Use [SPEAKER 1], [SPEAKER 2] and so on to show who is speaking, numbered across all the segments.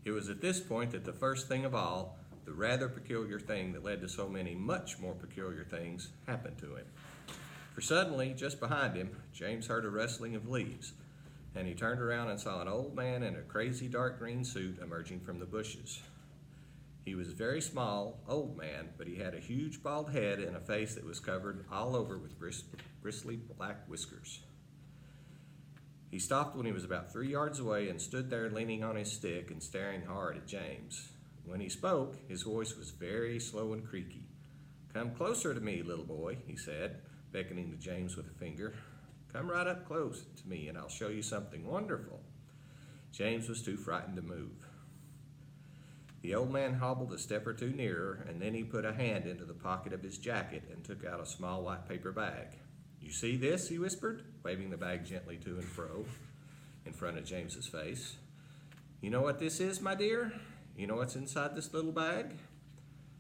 [SPEAKER 1] It was at this point that the first thing of all, the rather peculiar thing that led to so many much more peculiar things, happened to him. For suddenly, just behind him, James heard a rustling of leaves, and he turned around and saw an old man in a crazy dark green suit emerging from the bushes. He was a very small, old man, but he had a huge bald head and a face that was covered all over with bristly black whiskers. He stopped when he was about 3 yards away and stood there leaning on his stick and staring hard at James. When he spoke, his voice was very slow and creaky. "Come closer to me, little boy," he said, beckoning to James with a finger. "Come right up close to me and I'll show you something wonderful." James was too frightened to move. The old man hobbled a step or two nearer, and then he put a hand into the pocket of his jacket and took out a small white paper bag. "You see this?" he whispered, waving the bag gently to and fro in front of James's face. "You know what this is, my dear? You know what's inside this little bag?"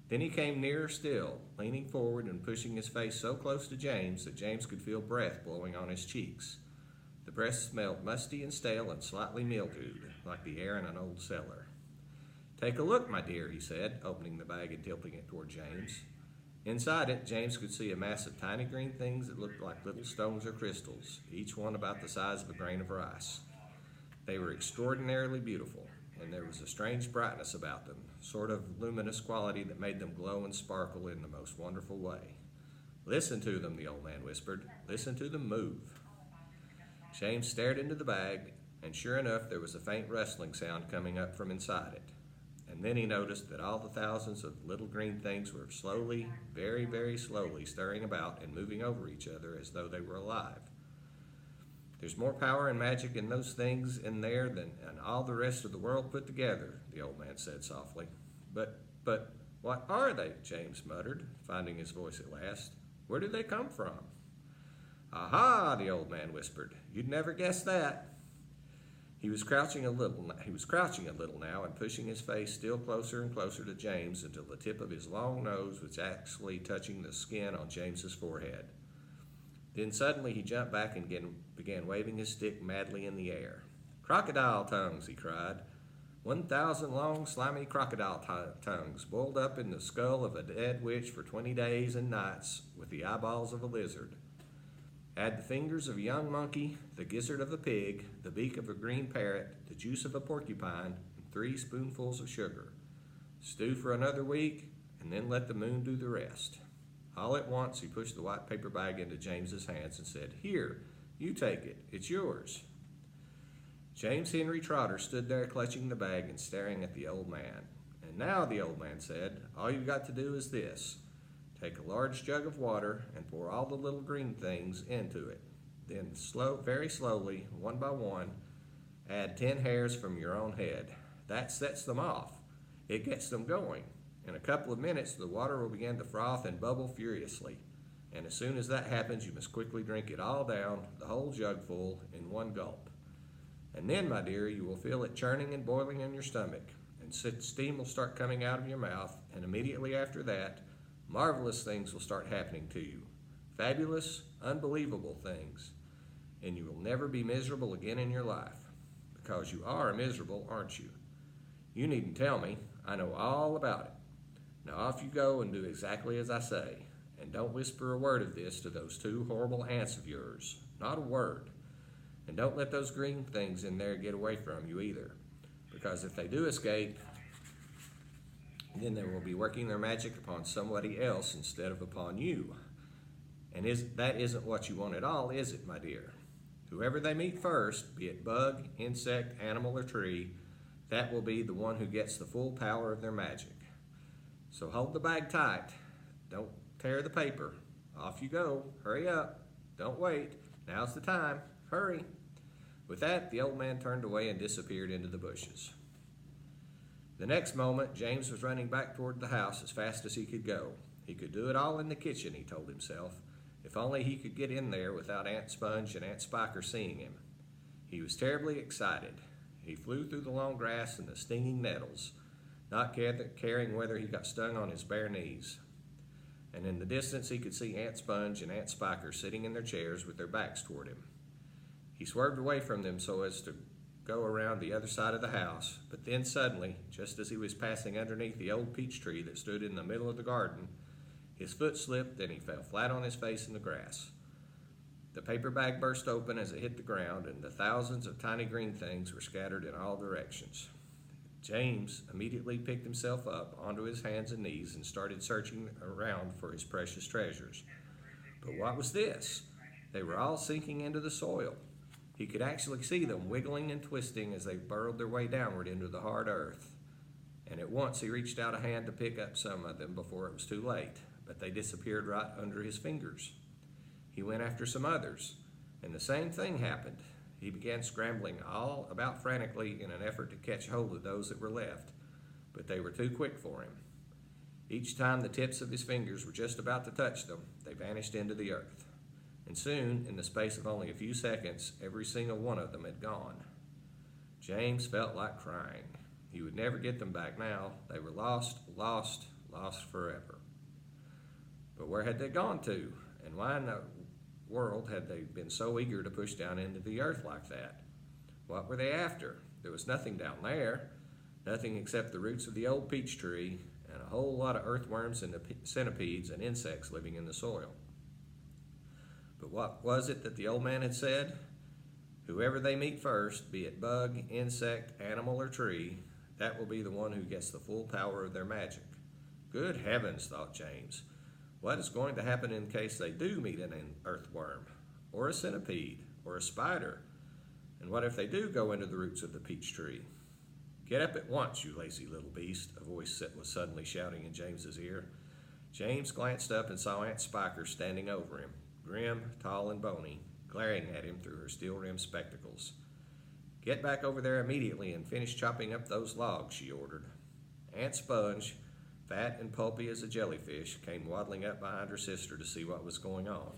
[SPEAKER 1] Then he came nearer still, leaning forward and pushing his face so close to James that James could feel breath blowing on his cheeks. The breath smelled musty and stale and slightly mildewed, like the air in an old cellar. "Take a look, my dear," he said, opening the bag and tilting it toward James. Inside it, James could see a mass of tiny green things that looked like little stones or crystals, each one about the size of a grain of rice. They were extraordinarily beautiful, and there was a strange brightness about them, sort of luminous quality that made them glow and sparkle in the most wonderful way. "Listen to them," the old man whispered. "Listen to them move." James stared into the bag, and sure enough, there was a faint rustling sound coming up from inside it. And then he noticed that all the thousands of little green things were slowly, very, very slowly stirring about and moving over each other as though they were alive. "There's more power and magic in those things in there than in all the rest of the world put together," the old man said softly. But, what are they?" James muttered, finding his voice at last. "Where do they come from?" "Aha!" the old man whispered. "You'd never guess that." He was crouching a little now and pushing his face still closer and closer to James until the tip of his long nose was actually touching the skin on James's forehead. Then suddenly he jumped back and began waving his stick madly in the air. "Crocodile tongues," he cried. 1,000 long, slimy crocodile tongues boiled up in the skull of a dead witch for 20 days and nights with the eyeballs of a lizard. Add the fingers of a young monkey, the gizzard of a pig, the beak of a green parrot, the juice of a porcupine, and 3 spoonfuls of sugar. Stew for another week, and then let the moon do the rest. All at once he pushed the white paper bag into James's hands and said, "Here, you take it. It's yours." James Henry Trotter stood there clutching the bag and staring at the old man. "And now," the old man said, "all you've got to do is this. Take a large jug of water and pour all the little green things into it. Then very slowly, one by one, add 10 hairs from your own head. That sets them off. It gets them going. In a couple of minutes, the water will begin to froth and bubble furiously. And as soon as that happens, you must quickly drink it all down, the whole jug full, in one gulp. And then, my dear, you will feel it churning and boiling in your stomach, and steam will start coming out of your mouth, and immediately after that, marvelous things will start happening to you. Fabulous, unbelievable things. And you will never be miserable again in your life. Because you are miserable, aren't you? You needn't tell me. I know all about it. Now off you go and do exactly as I say. And don't whisper a word of this to those 2 horrible aunts of yours. Not a word. And don't let those green things in there get away from you either. Because if they do escape, then they will be working their magic upon somebody else instead of upon you. And that isn't what you want at all, is it, my dear? Whoever they meet first, be it bug, insect, animal, or tree, that will be the one who gets the full power of their magic. So hold the bag tight. Don't tear the paper. Off you go. Hurry up. Don't wait. Now's the time. Hurry." With that, the old man turned away and disappeared into the bushes. The next moment, James was running back toward the house as fast as he could go. He could do it all in the kitchen, he told himself, if only he could get in there without Aunt Sponge and Aunt Spiker seeing him. He was terribly excited. He flew through the long grass and the stinging nettles, not caring whether he got stung on his bare knees. And in the distance, he could see Aunt Sponge and Aunt Spiker sitting in their chairs with their backs toward him. He swerved away from them so as to go around the other side of the house, but then suddenly, just as he was passing underneath the old peach tree that stood in the middle of the garden, his foot slipped and he fell flat on his face in the grass. The paper bag burst open as it hit the ground, and the thousands of tiny green things were scattered in all directions. James immediately picked himself up onto his hands and knees and started searching around for his precious treasures. But what was this? They were all sinking into the soil. He could actually see them wiggling and twisting as they burrowed their way downward into the hard earth. And at once he reached out a hand to pick up some of them before it was too late, but they disappeared right under his fingers. He went after some others, and the same thing happened. He began scrambling all about frantically in an effort to catch hold of those that were left, but they were too quick for him. Each time the tips of his fingers were just about to touch them, they vanished into the earth. And soon, in the space of only a few seconds, every single one of them had gone. James felt like crying. He would never get them back now. They were lost, lost, lost forever. But where had they gone to? And why in the world had they been so eager to push down into the earth like that? What were they after? There was nothing down there, nothing except the roots of the old peach tree and a whole lot of earthworms and centipedes and insects living in the soil. But what was it that the old man had said? Whoever they meet first, be it bug, insect, animal, or tree, that will be the one who gets the full power of their magic. Good heavens, thought James. What is going to happen in case they do meet an earthworm, or a centipede, or a spider? And what if they do go into the roots of the peach tree? Get up at once, you lazy little beast, a voice was suddenly shouting in James's ear. James glanced up and saw Aunt Spiker standing over him, grim, tall, and bony, glaring at him through her steel-rimmed spectacles. Get back over there immediately and finish chopping up those logs, she ordered. Aunt Sponge, fat and pulpy as a jellyfish, came waddling up behind her sister to see what was going on.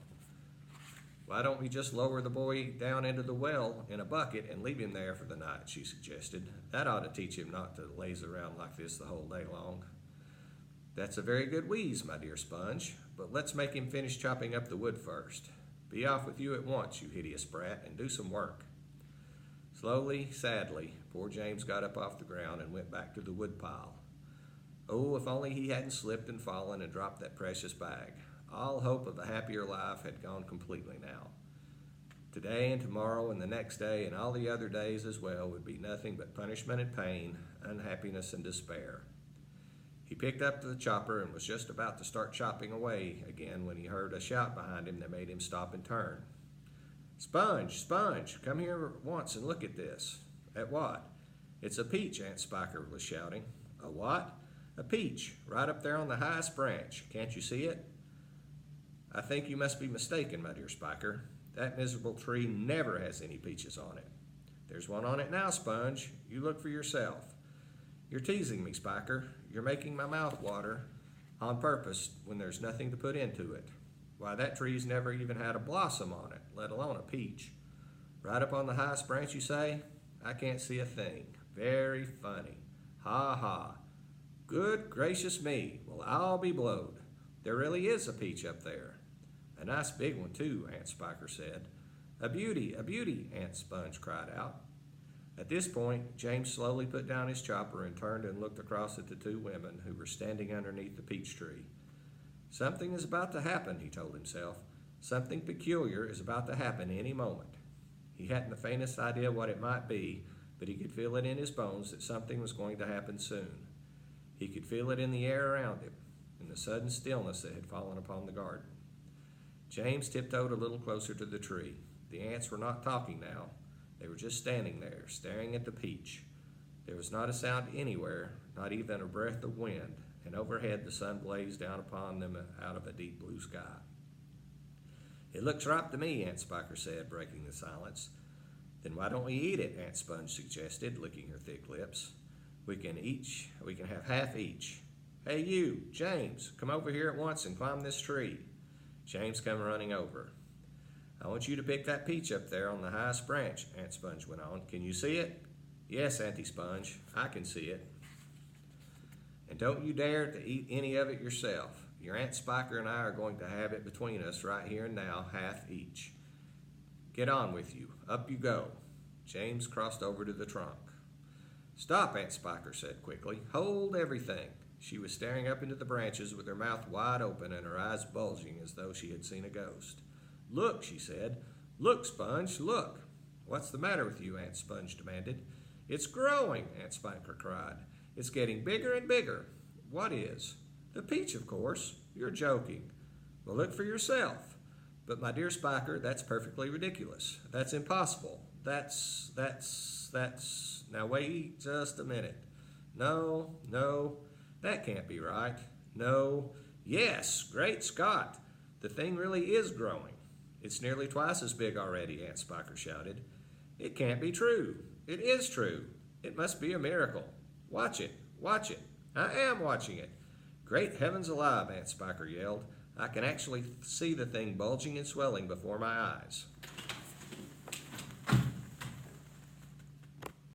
[SPEAKER 1] Why don't we just lower the boy down into the well in a bucket and leave him there for the night, she suggested. That ought to teach him not to laze around like this the whole day long. That's a very good wheeze, my dear Sponge, but let's make him finish chopping up the wood first. Be off with you at once, you hideous brat, and do some work. Slowly, sadly, poor James got up off the ground and went back to the wood pile. Oh, if only he hadn't slipped and fallen and dropped that precious bag. All hope of a happier life had gone completely now. Today and tomorrow and the next day and all the other days as well would be nothing but punishment and pain, unhappiness and despair. He picked up the chopper and was just about to start chopping away again when he heard a shout behind him that made him stop and turn. Sponge, Sponge, come here at once and look at this. At what? It's a peach, Aunt Spiker was shouting. A what? A peach, right up there on the highest branch. Can't you see it? I think you must be mistaken, my dear Spiker. That miserable tree never has any peaches on it. There's one on it now, Sponge. You look for yourself. You're teasing me, Spiker. You're making my mouth water on purpose when there's nothing to put into it. Why, that tree's never even had a blossom on it, let alone a peach. Right up on the highest branch, you say? I can't see a thing. Very funny. Ha ha. Good gracious me. Well, I'll be blowed. There really is a peach up there. A nice big one, too, Aunt Spiker said. A beauty, Aunt Sponge cried out. At this point, James slowly put down his chopper and turned and looked across at the two women who were standing underneath the peach tree. Something is about to happen, he told himself. Something peculiar is about to happen any moment. He hadn't the faintest idea what it might be, but he could feel it in his bones that something was going to happen soon. He could feel it in the air around him, in the sudden stillness that had fallen upon the garden. James tiptoed a little closer to the tree. The ants were not talking now. They were just standing there, staring at the peach. There was not a sound anywhere, not even a breath of wind, and overhead the sun blazed down upon them out of a deep blue sky. It looks ripe to me, Aunt Spiker said, breaking the silence. Then why don't we eat it, Aunt Sponge suggested, licking her thick lips. We can have half each. Hey you, James, come over here at once and climb this tree. James came running over. I want you to pick that peach up there on the highest branch, Aunt Sponge went on. Can you see it? Yes, Auntie Sponge, I can see it. And don't you dare to eat any of it yourself. Your Aunt Spiker and I are going to have it between us right here and now, half each. Get on with you. Up you go. James crossed over to the trunk. "Stop," Aunt Spiker said quickly. "Hold everything." She was staring up into the branches with her mouth wide open and her eyes bulging as though she had seen a ghost. "Look," she said. "Look, Sponge, look." "What's the matter with you?" Aunt Sponge demanded. "It's growing," Aunt Spiker cried. "It's getting bigger and bigger." "What is?" "The peach, of course." "You're joking." "Well, look for yourself." "But, my dear Spiker, that's perfectly ridiculous. That's impossible. That's... Now, wait just a minute. No, that can't be right. No, yes, great Scott. The thing really is growing. It's nearly twice as big already," Aunt Spiker shouted. "It can't be true." "It is true. It must be a miracle. Watch it, watch it." "I am watching it." "Great heavens alive," Aunt Spiker yelled. "I can actually see the thing bulging and swelling before my eyes."